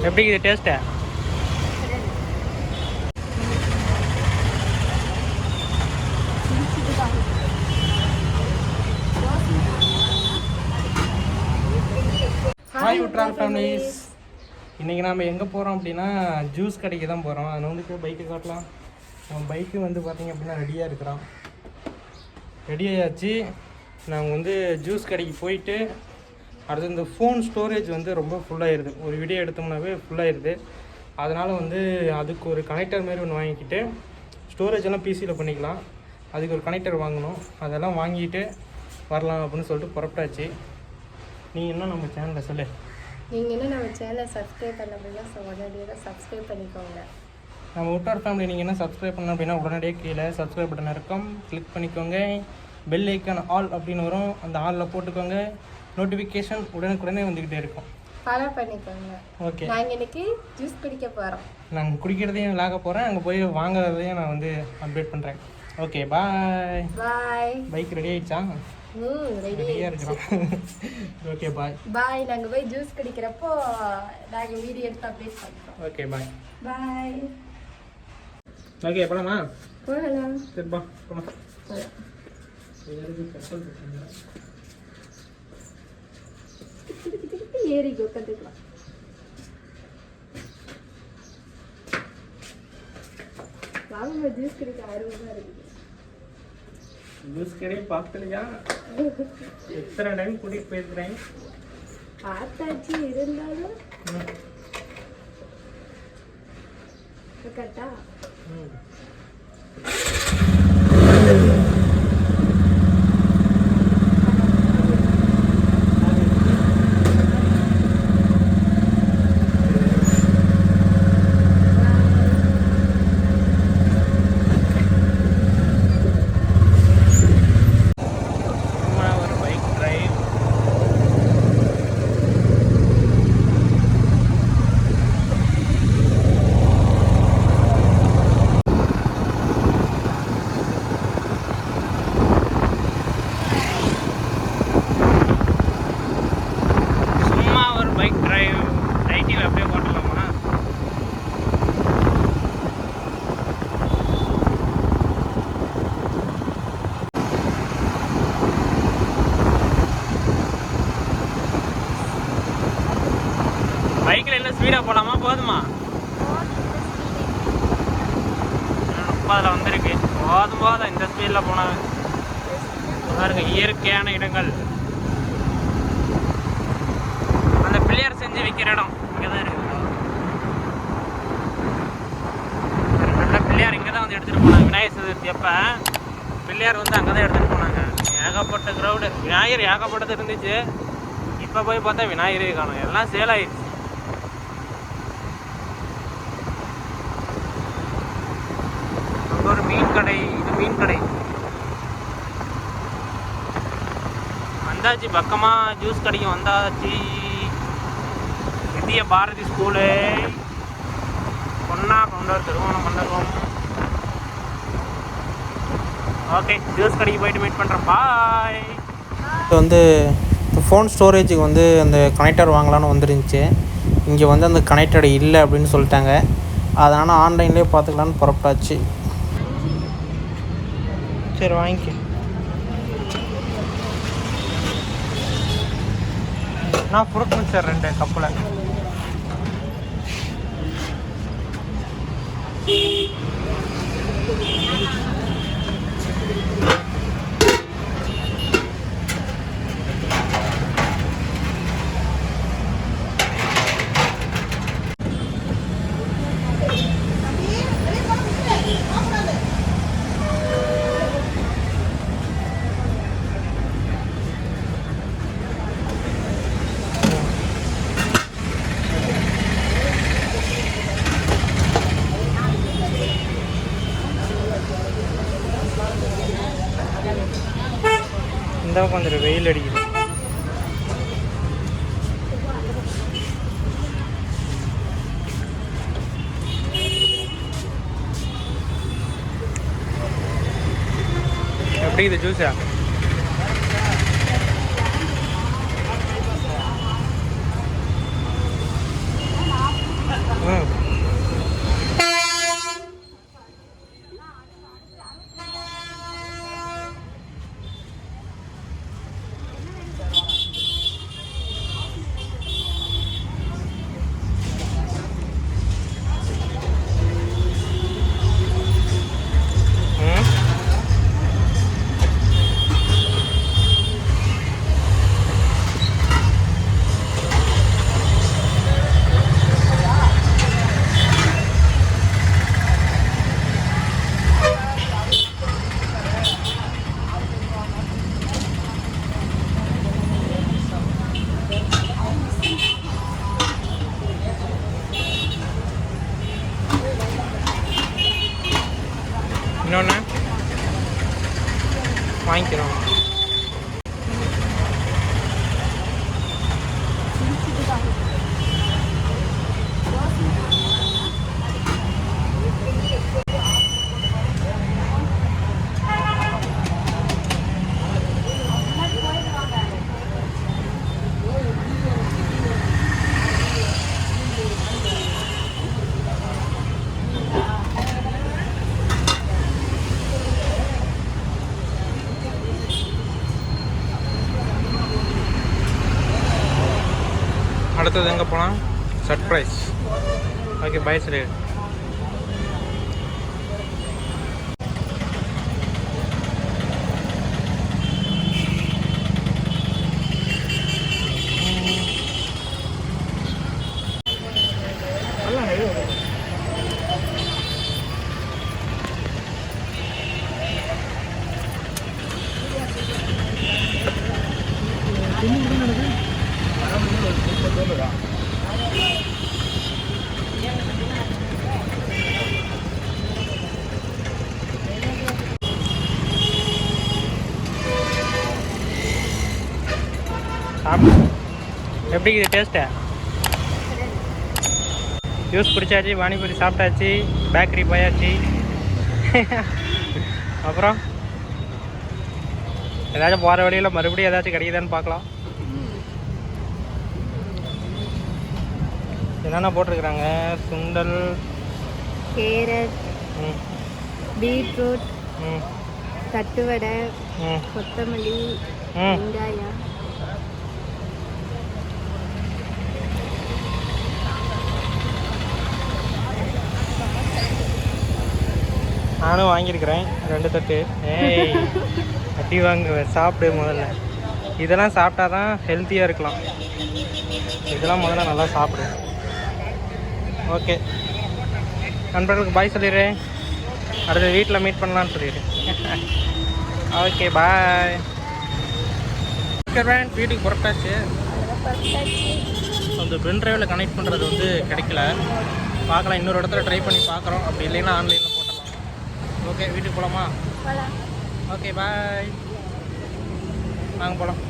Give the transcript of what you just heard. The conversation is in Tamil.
எப்படி இது டேஸ்ட்டு? Hi உட்ரார் families. இன்றைக்கி நாம் எங்கே போகிறோம் அப்படின்னா ஜூஸ் கடைக்கு தான் போகிறோம். அதில் வந்துட்டு பைக்கு காட்டலாம். அவன் பைக்கு வந்து பார்த்திங்க அப்படின்னா ரெடியாக இருக்கிறான். ரெடியாகியாச்சு. நாங்கள் வந்து ஜூஸ் கடைக்கு போயிட்டு அடுத்து இந்த ஃபோன் ஸ்டோரேஜ் வந்து ரொம்ப ஃபுல்லாகிடுது. ஒரு வீடியோ எடுத்தோம்னாவே ஃபுல்லாகிடுது. அதனால் வந்து அதுக்கு ஒரு கனெக்டர் மாரி ஒன்று வாங்கிக்கிட்டு ஸ்டோரேஜ் எல்லாம் பிசியில் பண்ணிக்கலாம். அதுக்கு ஒரு கனெக்டர் வாங்கணும். அதெல்லாம் வாங்கிட்டு வரலாம் அப்படின்னு சொல்லிட்டு புறப்பட்டாச்சு. நீங்கள் என்ன நம்ம சேனலில் சொல்லு. நீங்கள் என்ன நம்ம சேனலை சப்ஸ்கிரைப் பண்ண அப்படின்னா உடனடியாக சப்ஸ்கிரைப் பண்ணிக்கோங்க. நம்ம உட்ரார் ஃபேமிலி நீங்கள் என்ன சப்ஸ்கிரைப் பண்ண அப்படின்னா உடனடியாக கீழே சப்ஸ்கிரைப் பட்டன் இருக்கும், கிளிக் பண்ணிக்கோங்க. பெல் ஐக்கான் ஆல் அப்படின்னு வரும், அந்த ஆலில் போட்டுக்கோங்க. நோட்டிஃபிகேஷன் உடனுக்குடனே வந்துக்கிட்டே இருக்கும். ஃபாலோ பண்ணிக்கோங்க. ஓகே, நாங்கள் இன்றைக்கி ஜூஸ் குடிக்க போகிறோம். நாங்கள் குடிக்கிறதையும் லாக போகிறேன், அங்கே போய் வாங்குறதையும் நான் வந்து அப்டேட் பண்ணுறேன். ஓகே, பாய் பாய். பைக் ரெடி ஆகிடுச்சா? ரெடியாக இருக்கிறோம். ஓகே, பாய் பாய். நாங்கள் போய் ஜூஸ் குடிக்கிறப்போ நாங்கள் வீடியோ எடுத்து அப்டேட் பண்ணுறோம். ஓகே, பாய் பாய். ஓகே, போகலாமா? போகலாம். சரிப்பா, போகலாம். ஏறிக்கோ, கற்றுக்கலாம். வாங்க, ஜூஸ் குடிக்க ஆர்வமாக இருக்குது. ஜூஸ் கடையை பார்த்துலையா? எத்தனை டைம் கூட்டிகிட்டு போயிருக்கிறேன். பார்த்தாச்சு, இருந்தாலும் கரெக்டா. பைக்கில் என்ன ஸ்பீடாக போகலாமா? போதுமா? 30 வந்திருக்கு. போதும் இந்த ஸ்பீடில் போனால் பாருங்க. இயற்கையான இடங்கள். அந்த பிள்ளையார் செஞ்சு வைக்கிற இடம் இங்கே தான் இருக்குது. நல்ல பிள்ளையார் இங்கே தான் வந்து எடுத்துகிட்டு போனாங்க. விநாயகர் சதுர்த்தி அப்போ பிள்ளையார் வந்து அங்கே தான் எடுத்துகிட்டு போனாங்க. ஏகப்பட்ட க்ரௌடு. விநாயகர் ஏகப்பட்டது இருந்துச்சு. இப்போ போய் பார்த்தா விநாயகரே காணும், எல்லாம் சேல் ஆயிடுச்சு. ஒரு மீன் கடை, இது மீன் கடை. வந்தாச்சு, பக்கமாக ஜூஸ் கடைக்கு வந்தாச்சு. இந்திய பாரதி ஸ்கூலு, பொன்னா கவுண்டர், திருவோணம் மண்டபம். ஓகே, ஜூஸ் கடைக்கு போயிட்டு மீட் பண்ணுறேன். பாய். இப்போ வந்து ஃபோன் ஸ்டோரேஜுக்கு வந்து அந்த கனெக்டர் வாங்கலான்னு வந்துருந்துச்சு. இங்கே வந்து அந்த கனெக்டர் இல்லை அப்படின்னு சொல்லிட்டாங்க. அதனால் ஆன்லைன்லேயே பார்த்துக்கலான்னு புறப்பட்டாச்சு. சரி, வாங்கிக்க. நான் ஃப்ரூட் மிக்சர் 2 கப்பில். இந்த பக்கம் வந்துட்டு வெயில் அடிக்குது. எப்படி இது ஜூஸா? அடுத்தது எங்கே போகலாம்? சர்ப்ரைஸ். ஓகே பை சரி. எப்படி இது டேஸ்ட்டு? ஜூஸ் குடிச்சாச்சு, பானிபூரி சாப்பிட்டாச்சு, பேக்கரி போயாச்சு. அப்புறம் ஏதாச்சும் போகிற வழியில் மறுபடியும் ஏதாச்சும் கிடைக்குதான்னு பார்க்கலாம். என்னென்ன போட்டிருக்கிறாங்க? சுண்டல், கேரட், பீட்ரூட், தட்டுவடை, கொத்தமல்லி, வெங்காயம். நானும் வாங்கியிருக்கிறேன் 2 தட்டு. ஏய் அடி வாங்குவேன். சாப்பிடு முதல்ல. இதெல்லாம் சாப்பிட்டா தான் ஹெல்த்தியாக இருக்கலாம். இதெல்லாம் முதல்ல நல்லா சாப்பிடு. ஓகே நண்பர்களுக்கு பாய் சொல்லிடுறேன். அடுத்த வீட்டில் மீட் பண்ணலான்னு சொல்லிடுறேன். Okay bye. வீட்டுக்கு புறப்பட்டாச்சு. அந்த பென் ட்ரைவில் கனெக்ட் பண்ணுறது வந்து கிடைக்கல. பார்க்கலாம், இன்னொரு இடத்துல ட்ரை பண்ணி பார்க்குறோம். அப்படி இல்லைன்னா ஆன்லைனில் போட்டலாம். ஓகே வீட்டுக்கு போகலாமா? Okay bye. நாங்கள் போகலாம்.